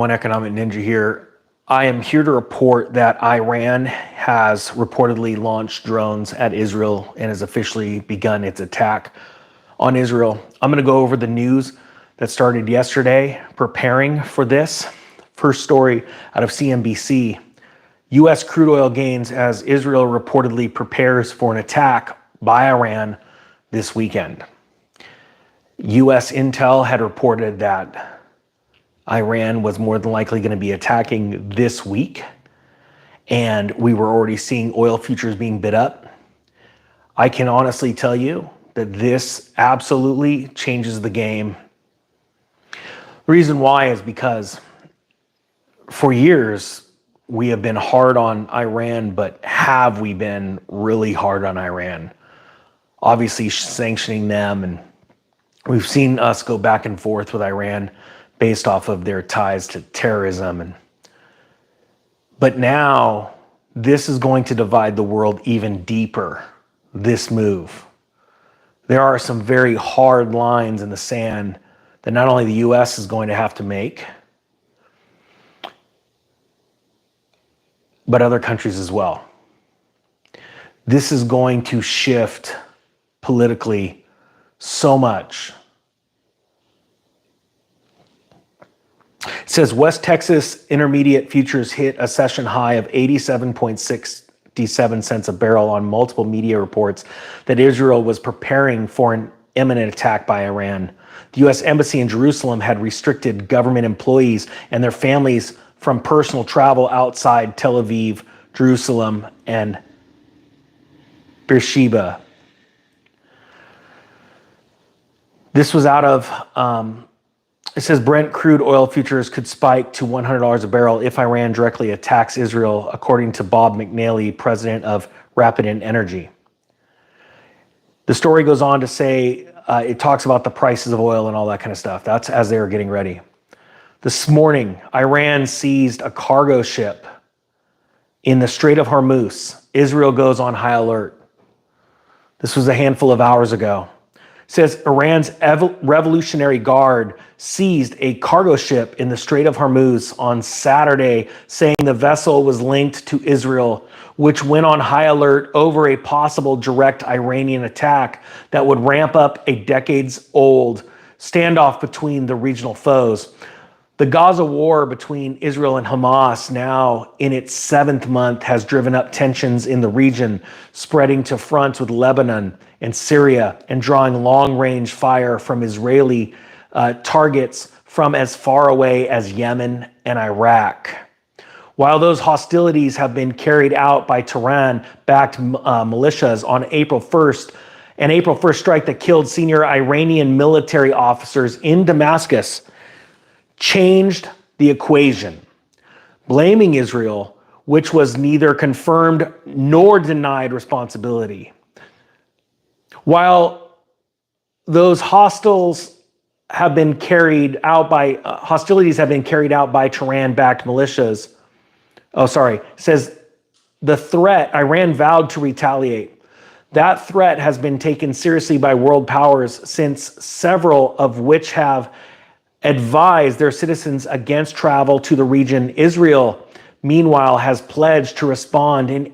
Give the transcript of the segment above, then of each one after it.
One Economic Ninja here. I am here to report that Iran has reportedly launched drones at Israel and has officially begun its attack on Israel. I'm going to go over the news that started yesterday preparing for this. First story out of CNBC. U.S. crude oil gains as Israel reportedly prepares for an attack by Iran this weekend. U.S. intel had reported that Iran was more than likely going to be attacking this week, and we were already seeing oil futures being bid up. I can honestly tell you that this absolutely changes the game. The reason why is because for years we have been hard on Iran, but have we been really hard on Iran? Obviously sanctioning them, and we've seen us go back and forth with Iran based off of their ties to terrorism. But now this is going to divide the world even deeper, this move. There are some very hard lines in the sand that not only the U.S. is going to have to make, but other countries as well. This is going to shift politically so much. It says West Texas Intermediate futures hit a session high of 87.67 cents a barrel on multiple media reports that Israel was preparing for an imminent attack by Iran. The U.S. Embassy in Jerusalem had restricted government employees and their families from personal travel outside Tel Aviv, Jerusalem, and Beersheba. This was out of it says Brent crude oil futures could spike to $100 a barrel if Iran directly attacks Israel, according to Bob McNally, president of Rapid Energy. The story goes on to say it talks about the prices of oil and all that kind of stuff. That's as they were getting ready. This morning, Iran seized a cargo ship in the Strait of Hormuz. Israel goes on high alert. This was a handful of hours ago. It says Iran's Revolutionary Guard seized a cargo ship in the Strait of Hormuz on Saturday, saying the vessel was linked to Israel, which went on high alert over a possible direct Iranian attack that would ramp up a decades-old standoff between the regional foes. The Gaza war between Israel and Hamas, now in its 7th month, has driven up tensions in the region, spreading to fronts with Lebanon and Syria and drawing long-range fire from Israeli targets from as far away as Yemen and Iraq. While those hostilities have been carried out by Tehran-backed militias on April 1st, an April 1st strike that killed senior Iranian military officers in Damascus, changed the equation, blaming Israel, which was neither confirmed nor denied responsibility. While those hostilities have been carried out by Tehran-backed militias, says the threat, Iran vowed to retaliate. That threat has been taken seriously by world powers, since several of which have advised their citizens against travel to the region. Israel, meanwhile, has pledged to respond in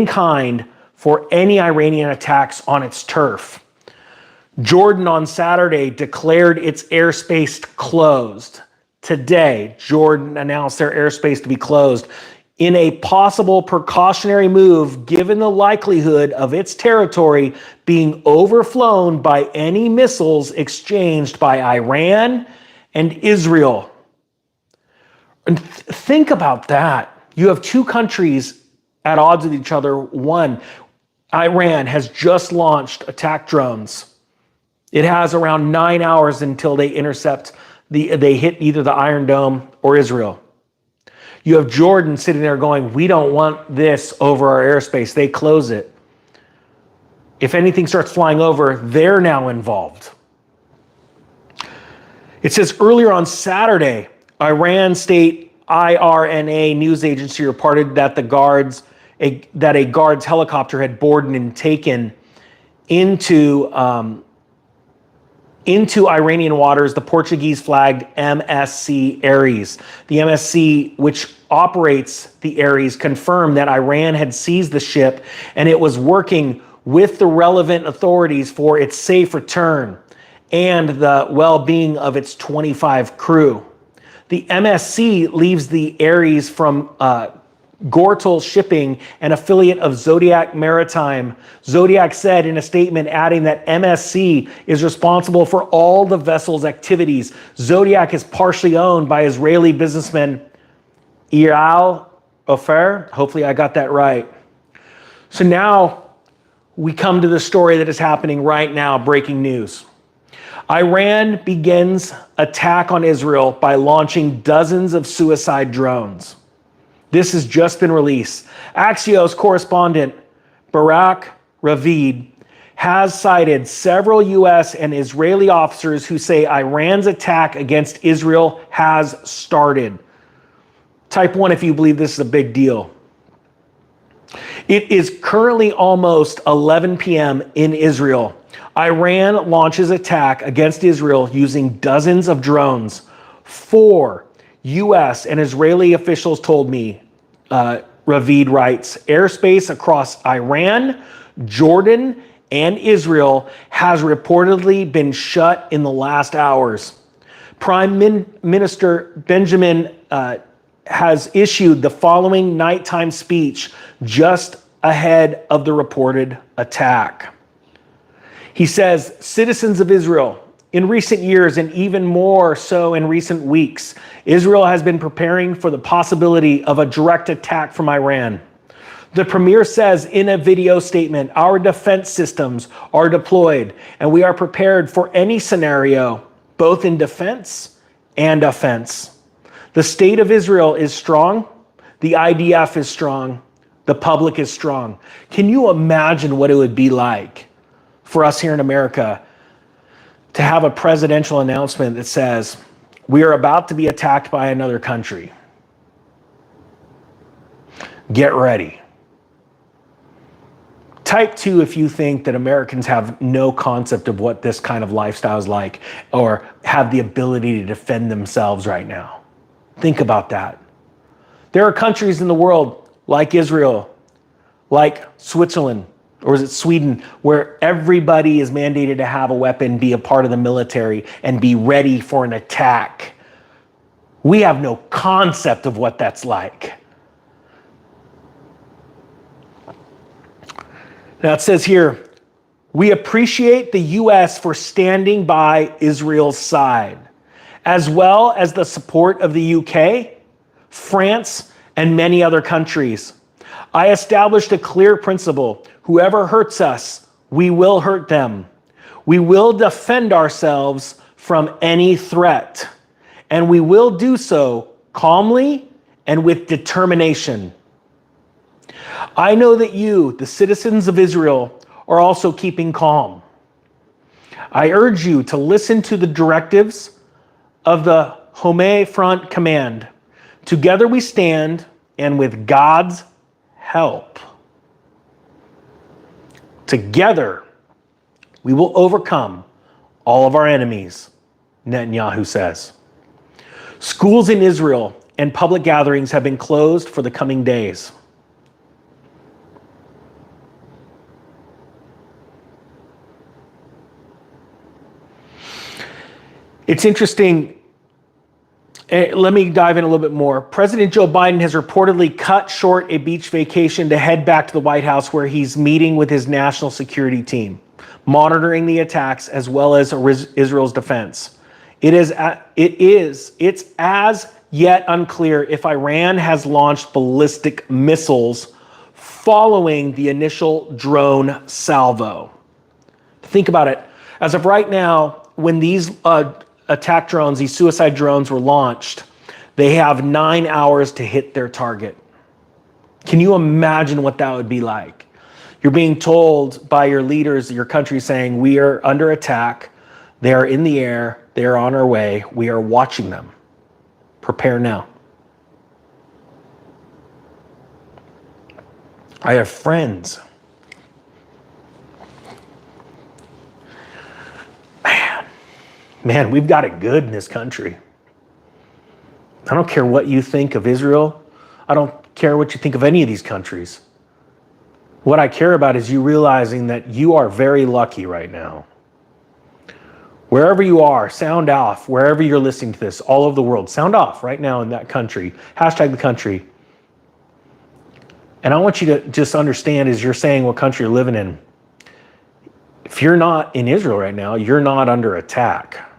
kind for any Iranian attacks on its turf. Jordan on Saturday declared its airspace closed. Today, Jordan announced their airspace to be closed in a possible precautionary move, given the likelihood of its territory being overflown by any missiles exchanged by Iran and Israel. And think about that. You have two countries at odds with each other. One, Iran has just launched attack drones. It has around 9 hours until they intercept, they hit either the Iron Dome or Israel. You have Jordan sitting there going, we don't want this over our airspace. They close it. If anything starts flying over, they're now involved. It says earlier on Saturday, Iran state IRNA news agency reported that a guard's helicopter had boarded and taken into into Iranian waters the Portuguese-flagged MSC Ares. The MSC, which operates the Ares, confirmed that Iran had seized the ship and it was working with the relevant authorities for its safe return and the well-being of its 25 crew. The MSC leaves the Ares from Gortal Shipping, an affiliate of Zodiac Maritime. Zodiac said in a statement, adding that MSC is responsible for all the vessel's activities. Zodiac is partially owned by Israeli businessman Eyal Ofer. Hopefully I got that right. So now we come to the story that is happening right now, breaking news. Iran begins attack on Israel by launching dozens of suicide drones. This has just been released. Axios correspondent Barak Ravid has cited several U.S. and Israeli officers who say Iran's attack against Israel has started. Type 1 if you believe this is a big deal. It is currently almost 11 p.m. in Israel. Iran launches attack against Israel using dozens of drones. 4 U.S. and Israeli officials told me, Ravid writes, airspace across Iran, Jordan, and Israel has reportedly been shut in the last hours. Prime Minister Benjamin has issued the following nighttime speech just ahead of the reported attack. He says, citizens of Israel, in recent years, and even more so in recent weeks, Israel has been preparing for the possibility of a direct attack from Iran. The premier says in a video statement, our defense systems are deployed and we are prepared for any scenario, both in defense and offense. The state of Israel is strong. The IDF is strong. The public is strong. Can you imagine what it would be like for us here in America to have a presidential announcement that says, we are about to be attacked by another country. Get ready. Type 2 if you think that Americans have no concept of what this kind of lifestyle is like or have the ability to defend themselves right now. Think about that. There are countries in the world like Israel, like Switzerland, or is it Sweden, where everybody is mandated to have a weapon, be a part of the military, and be ready for an attack. We have no concept of what that's like. Now it says here, we appreciate the U.S. for standing by Israel's side, as well as the support of the U.K., France, and many other countries. I established a clear principle. Whoever hurts us, we will hurt them. We will defend ourselves from any threat, and we will do so calmly and with determination. I know that you, the citizens of Israel, are also keeping calm. I urge you to listen to the directives of the Home Front Command. Together we stand, and with God's help, together we will overcome all of our enemies, Netanyahu says. Schools in Israel and public gatherings have been closed for the coming days. It's interesting. Let me dive in a little bit more. President Joe Biden has reportedly cut short a beach vacation to head back to the White House, where he's meeting with his national security team, monitoring the attacks as well as Israel's defense. It's as yet unclear if Iran has launched ballistic missiles following the initial drone salvo. Think about it. As of right now, when these attack drones, these suicide drones were launched, they have 9 hours to hit their target. Can you imagine what that would be like? You're being told by your leaders, your country, saying, we are under attack. They are in the air. They are on our way. We are watching them. Prepare now. I have friends. Man. Man, we've got it good in this country. I don't care what you think of Israel. I don't care what you think of any of these countries. What I care about is you realizing that you are very lucky right now. Wherever you are, sound off. Wherever you're listening to this, all over the world, sound off right now in that country. Hashtag the country. And I want you to just understand as you're saying what country you're living in. If you're not in Israel right now, you're not under attack.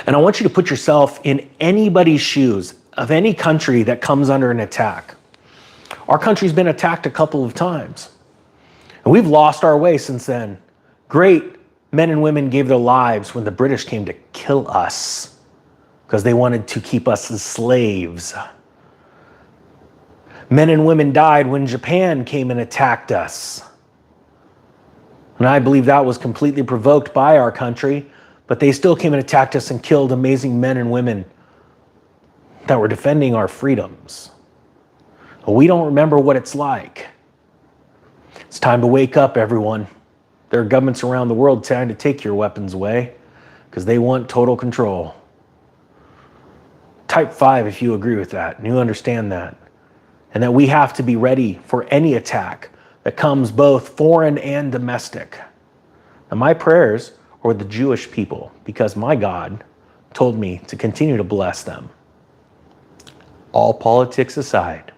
And I want you to put yourself in anybody's shoes of any country that comes under an attack. Our country's been attacked a couple of times. And we've lost our way since then. Great men and women gave their lives when the British came to kill us because they wanted to keep us as slaves. Men and women died when Japan came and attacked us. And I believe that was completely provoked by our country, but they still came and attacked us and killed amazing men and women that were defending our freedoms. But we don't remember what it's like. It's time to wake up, everyone. There are governments around the world trying to take your weapons away because they want total control. Type 5 if you agree with that and you understand that. And that we have to be ready for any attack that comes both foreign and domestic. And my prayers are with the Jewish people because my God told me to continue to bless them. All politics aside.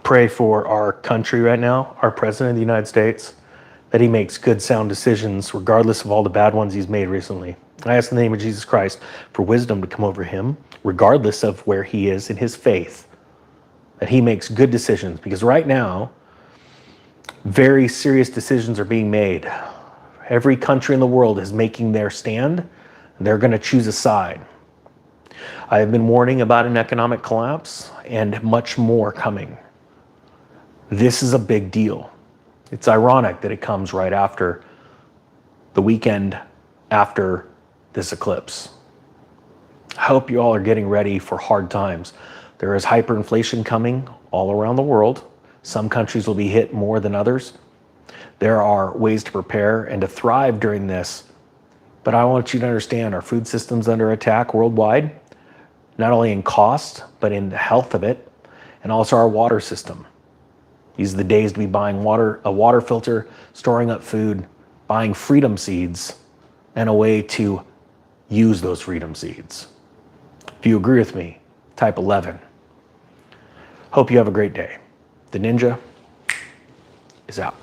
Pray for our country right now, our president of the United States, that he makes good, sound decisions regardless of all the bad ones he's made recently. I ask in the name of Jesus Christ for wisdom to come over him, regardless of where he is in his faith, that he makes good decisions. Because right now, very serious decisions are being made. Every country in the world is making their stand, and they're going to choose a side. I have been warning about an economic collapse and much more coming. This is a big deal. It's ironic that it comes right after the weekend after this eclipse. I hope you all are getting ready for hard times. There is hyperinflation coming all around the world. Some countries will be hit more than others. There are ways to prepare and to thrive during this. But I want you to understand our food system's under attack worldwide, not only in cost, but in the health of it, and also our water system. These are the days to be buying water, a water filter, storing up food, buying freedom seeds, and a way to use those freedom seeds. If you agree with me, type 11. Hope you have a great day. The Ninja is out.